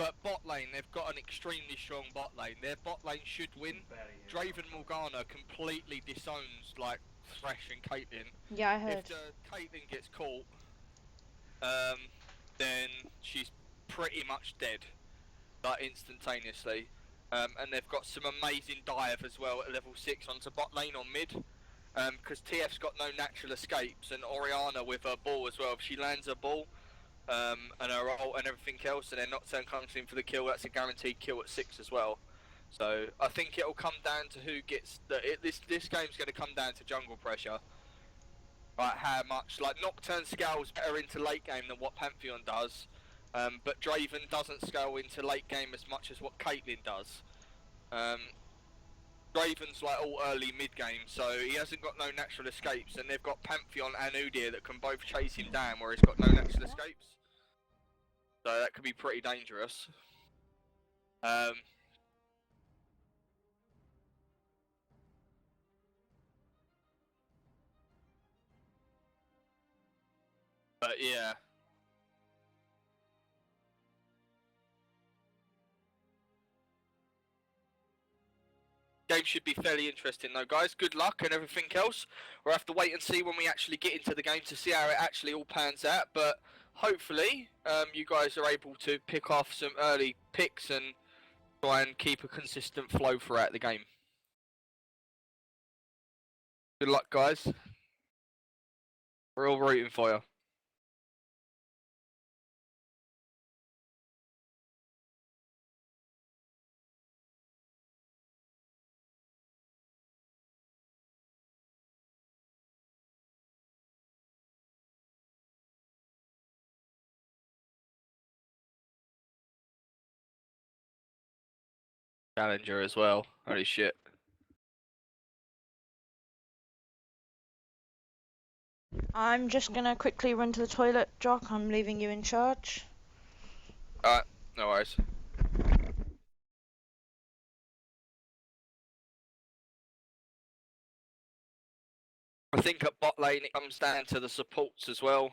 But bot lane, they've got an extremely strong bot lane. Their bot lane should win. Draven Morgana completely disowns like Thresh and Caitlyn. Yeah, I heard. If the Caitlyn gets caught, then she's pretty much dead, like instantaneously. And they've got some amazing dive as well at level 6 onto bot lane on mid. Because TF's got no natural escapes, and Orianna with her ball as well. If she lands her ball, and her ult and everything else, and then Nocturne comes in for the kill, that's a guaranteed kill at 6 as well. So I think it'll come down to who gets this game's going to come down to jungle pressure. Like how much, like Nocturne scales better into late game than what Pantheon does, but Draven doesn't scale into late game as much as what Caitlyn does. Draven's like all early mid game, so he hasn't got no natural escapes, and they've got Pantheon and Udyr that can both chase him down where he's got no natural escapes. So that could be pretty dangerous. But yeah. Game should be fairly interesting though, guys. Good luck and everything else. We'll have to wait and see when we actually get into the game to see how it actually all pans out. But hopefully, you guys are able to pick off some early picks and try and keep a consistent flow throughout the game. Good luck, guys. We're all rooting for you. Challenger as well. Holy shit. I'm just gonna quickly run to the toilet, Jock. I'm leaving you in charge. Alright, no worries. I think at bot lane it comes down to the supports as well.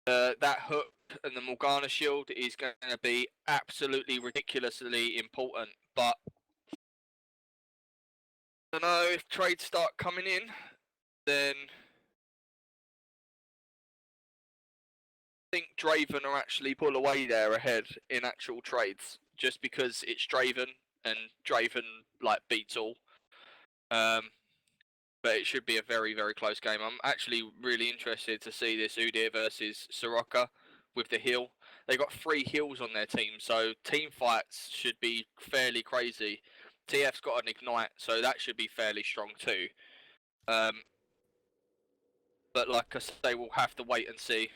That hook and the Morgana shield is going to be absolutely ridiculously important, but I don't know if trades start coming in, then I think Draven are actually pull away there ahead in actual trades, just because it's Draven and Draven like beats all. But it should be a very, very close game. I'm actually really interested to see this Udyr versus Soroka with the heal. They got 3 heals on their team, so team fights should be fairly crazy. TF's got an ignite, so that should be fairly strong too. But like I say, we'll have to wait and see.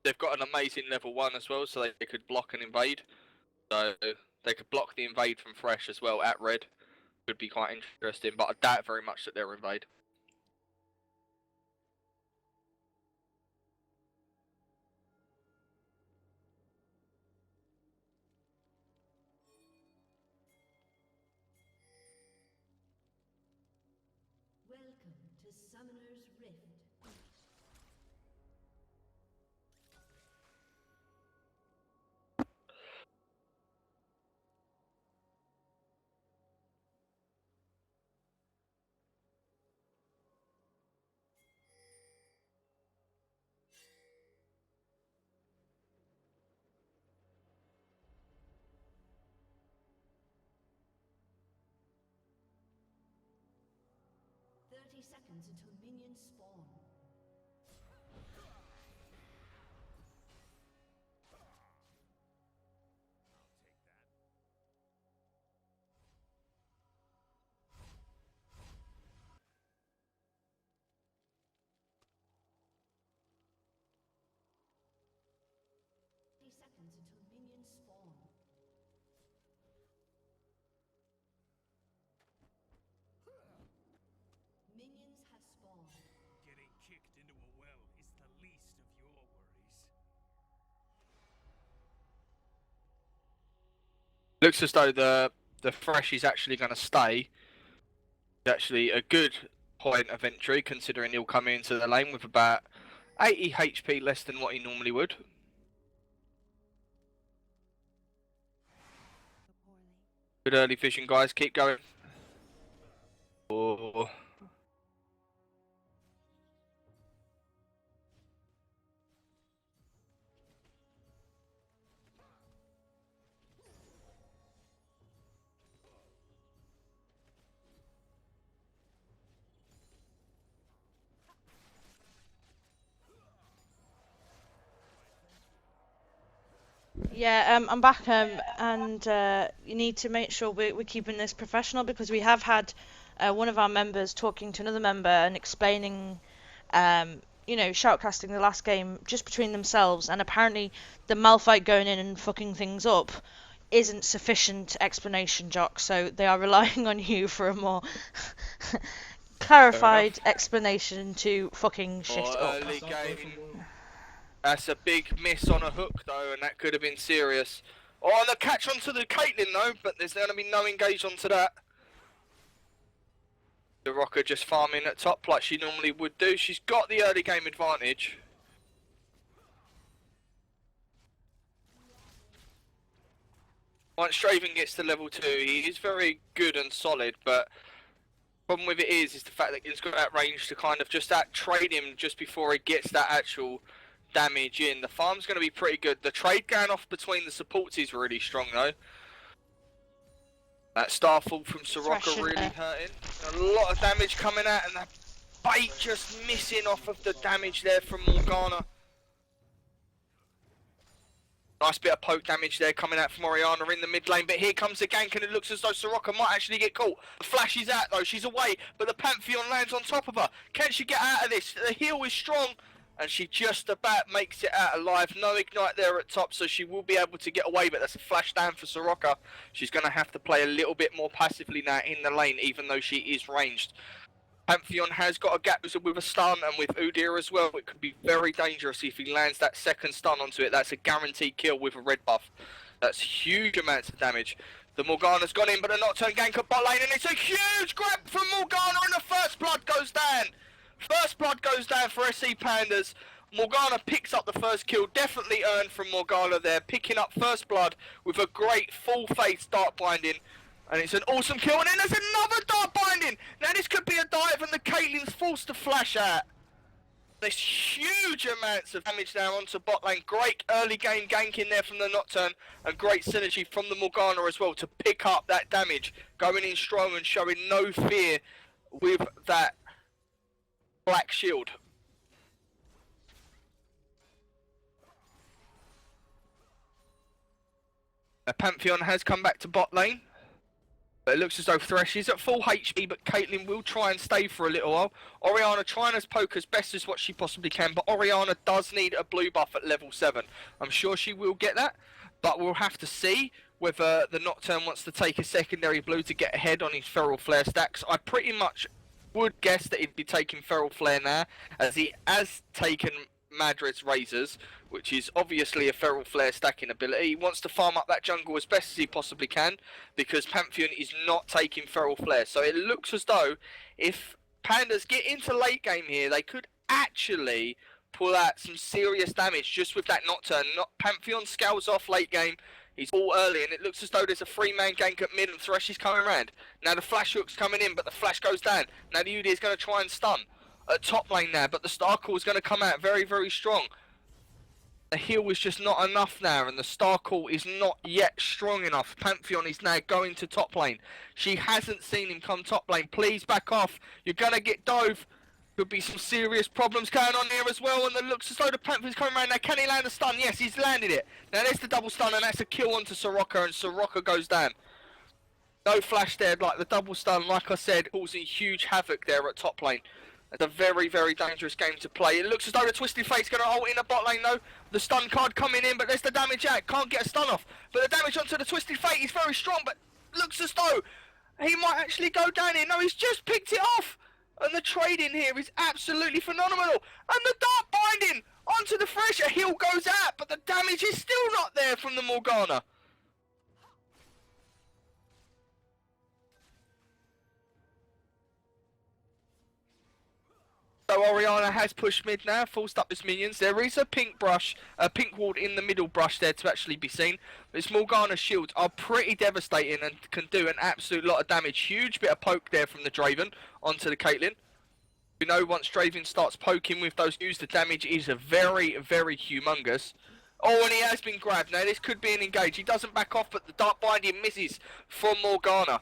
They've got an amazing level 1 as well, so they could block and invade. So they could block the invade from Thresh as well at red. Could be quite interesting, but I doubt very much that they'll invade. Welcome to Summoner's Rift. Seconds until minions spawn. Seconds until minions spawn. Minions have spawned. Getting kicked into a well is the least of your worries. Looks as though the Thresh is actually going to stay. It's actually a good point of entry, considering he'll come into the lane with about 80 HP less than what he normally would. Good early vision, guys. Keep going. Oh. Yeah, I'm back, and you need to make sure we're keeping this professional because we have had one of our members talking to another member and explaining, shoutcasting the last game just between themselves, and apparently the Malphite going in and fucking things up isn't sufficient explanation, Jock, so they are relying on you for a more clarified explanation to fucking shit up. Early game. That's a big miss on a hook though, and that could have been serious. Oh, and the catch onto the Caitlyn though, but there's going to be no engage onto that. The Rocker just farming at top like she normally would do. She's got the early game advantage. Once Straven gets to level 2, he is very good and solid, but problem with it is the fact that he's got that range to kind of just trade him just before he gets that actual damage in. The farm's going to be pretty good. The trade going off between the supports is really strong though. That starfall from Soraka really hurting. A lot of damage coming out, and that bait just missing off of the damage there from Morgana. Nice bit of poke damage there coming out from Orianna in the mid lane, but here comes the gank and it looks as though Soraka might actually get caught. The flash is out though, she's away, but the Pantheon lands on top of her. Can she get out of this? The heal is strong, and she just about makes it out alive. No ignite there at top, so she will be able to get away, but that's a flash down for Soraka. She's going to have to play a little bit more passively now in the lane, even though she is ranged. Pantheon has got a gap with a stun, and with Udyr as well, it could be very dangerous if he lands that second stun onto it. That's a guaranteed kill with a red buff. That's huge amounts of damage. The Morgana's gone in, but a Nocturne gank at bot lane, and it's a huge grab from Morgana, and the first blood goes down. First blood goes down for SC Pandas. Morgana picks up the first kill, definitely earned from Morgana there, picking up first blood with a great full face dark binding. And it's an awesome kill, and then there's another dark binding! Now this could be a dive, and the Caitlyn's forced to flash out. There's huge amounts of damage now onto bot lane. Great early game gank in there from the Nocturne, and great synergy from the Morgana as well to pick up that damage. Going in strong and showing no fear with that black shield. Pantheon has come back to bot lane. But it looks as though Thresh is at full HP, but Caitlyn will try and stay for a little while. Orianna trying to poke as best as what she possibly can, but Orianna does need a blue buff at level 7. I'm sure she will get that, but we'll have to see whether the Nocturne wants to take a secondary blue to get ahead on his Feral Flare stacks. I pretty much would guess that he'd be taking Feral Flare now, as he has taken Madred's Razors, which is obviously a Feral Flare stacking ability. He wants to farm up that jungle as best as he possibly can, because Pantheon is not taking Feral Flare. So it looks as though if Pandas get into late game here, they could actually pull out some serious damage just with that Nocturne. Pantheon scales off late game. He's all early, and it looks as though there's a 3-man gank at mid, and Thresh is coming around. Now the flash hook's coming in, but the flash goes down. Now the Udyr is going to try and stun at top lane now, but the Star Call is going to come out very, very strong. The heal is just not enough now, and the Star Call is not yet strong enough. Pantheon is now going to top lane. She hasn't seen him come top lane. Please back off. You're going to get dove. Could be some serious problems going on here as well, and it looks as though the Pantheon's coming around now. Can he land a stun? Yes, he's landed it. Now there's the double stun, and that's a kill onto Soraka, and Soraka goes down. No flash there, like the double stun, like I said, causing huge havoc there at top lane. It's a very, very dangerous game to play. It looks as though the Twisted Fate's going to ult in the bot lane though. The stun card coming in, but there's the damage out. Can't get a stun off. But the damage onto the Twisted Fate is very strong, but looks as though he might actually go down here. No, he's just picked it off. And the trade in here is absolutely phenomenal. And the dark binding onto the Thresh. A heal goes out, but the damage is still not there from the Morgana. So Oriana has pushed mid now, forced up his minions. There is a pink brush, a pink ward in the middle brush there to actually be seen. But Morgana's shields are pretty devastating and can do an absolute lot of damage. Huge bit of poke there from the Draven onto the Caitlyn. You know, once Draven starts poking with those Qs, the damage is very, very humongous. Oh, and he has been grabbed. Now, this could be an engage. He doesn't back off, but the Dark Binding misses from Morgana.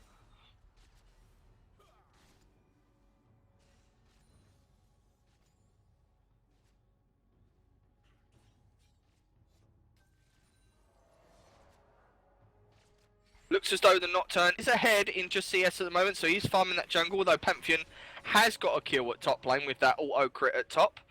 Looks as though the Nocturne is ahead in just CS at the moment, so he's farming that jungle, although Pantheon has got a kill at top lane with that auto crit at top.